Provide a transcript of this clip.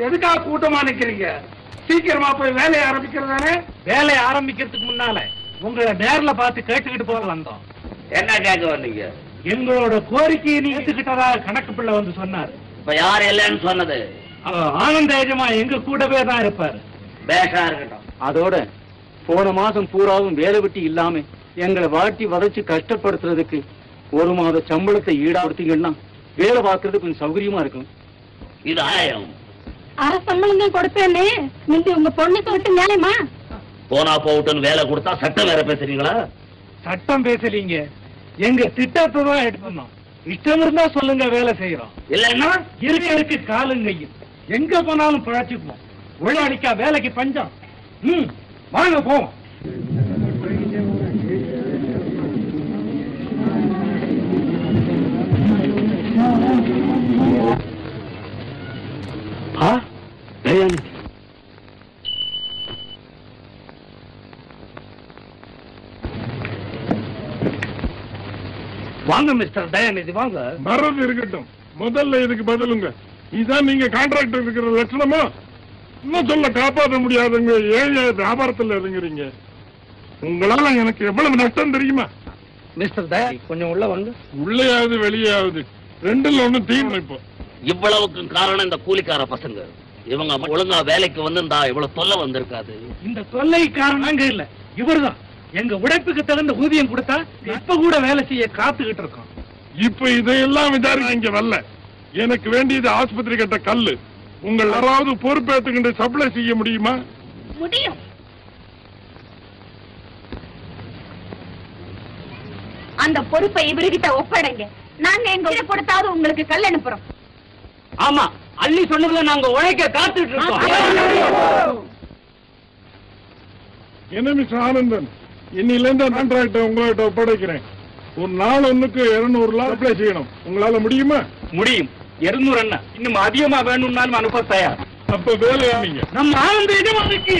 எதுக்காக கூட்டமா நிக்கிறீங்க? சீக்கிரமா போய் வேலையை ஆரம்பிக்கிறதானே? வேலையை ஆரம்பிக்கிறதுக்கு முன்னால உங்களை நேர்ல பார்த்து கேட்டுக்கிட்டு போக வந்தோம். என்ன கேட்க வந்தீங்க? எங்களோட கோரிக்கையை நீ ஏத்துக்கிட்டதா கணக்கு பிள்ளை வந்து சொன்னார். இப்ப யார் இல்லைன்னு சொன்னது? ஆனந்த எஜமா எங்க கூடவே தான் இருப்பாரு. பேஷா இருக்கட்டும். அதோட போன மாசம் பூராவும் வேலை வெட்டி இல்லாம எங்களை வாட்டி வதைச்சு கஷ்டப்படுத்துறதுக்கு 1 மாத சம்பளத்தை ஈடா கொடுத்தீங்கன்னா வேலை பார்க்கறது கொஞ்சம் சௌகரியமா இருக்கும். இது 1000. அரை சம்பளம் தான் கொடுப்பேன்னு முந்தி உங்க பொண்ணுக்கு விட்டு நியாயமா? போனா போகட்டும்னு வேலை கொடுத்தா சட்டம் வேற பேசுறீங்களா? சட்டம் பேசலீங்க, எங்க திட்டத்தை தான் எடுக்கணும். இஷ்டம் இருந்தா சொல்லுங்க, வேலை செய்யறோம். இல்லன்னா இருக்கு காலுங்கையும் எங்க போனாலும் பிழைச்சுக்குவோம். உழைக்கா வேலைக்கு பஞ்சம். வாங்க போவோம். வாங்க மிஸ்டர் தயாநிதி, வாங்க. மறந்து இருக்கட்டும், முதல்ல இதுக்கு பதிலுங்க. இதான் நீங்க கான்ட்ராக்டர் இருக்கிற லட்சணமா? இன்னும் சொல்ல காப்பாற்ற முடியாதுங்க. ஏன் வியாபாரத்தில் இருங்குறீங்க? உங்களால எனக்கு எவ்வளவு நஷ்டம் தெரியுமா? மிஸ்டர் தயா, கொஞ்சம் உள்ள வாங்க. உள்ளேயாவது வெளியாவது ரெண்டுல ஒண்ணு தீர்வு. இப்போ இவ்வளவுக்கு காரணம் இந்த கூலிக்கார பசங்க. இவங்க ஒழுங்கா வேலைக்கு வந்திருந்தா இவ்வளவு தொல்லை வந்திருக்காது. இந்த தொல்லை காரணம் இல்ல, இவர்தான். எங்க உழைப்புக்கு தகுந்த ஊதியம் கொடுத்தா இப்ப கூட வேலை செய்ய காத்துக்கிட்டு இருக்கோம். இப்ப இதையெல்லாம் விசாரிக்க இங்க வரல. எனக்கு வேண்டியது ஆஸ்பத்திரி கட்ட கல்லு. உங்கள் யாராவது பொறுப்பேற்றுக்கிட்டு சப்ளை செய்ய முடியுமா? முடியும். அந்த பொறுப்பை இவர்கிட்ட ஒப்படைங்க. நாங்க எங்க கொடுத்தாவது உங்களுக்கு கல் அனுப்புறோம். ஆமா, அள்ளி சொன்னதுல நாங்க உழைக்க காத்துட்டு இருக்கோம். என்ன மிஸ்டர் ஆனந்தன், இன்னில இருந்து கான்ட்ராக்டை உங்கள்கிட்ட ஒப்படைக்கிறேன். ஒரு நாள் ஒண்ணுக்கு 200 சப்ளை செய்யணும். உங்களால முடியுமா? முடியும். 200 என்ன, இன்னும் அதிகமா வேணும்னாலும் அனுப்ப தயார். அப்ப வேலை ஆனீங்க. நம்ம ஆனந்த எஜமானுக்கு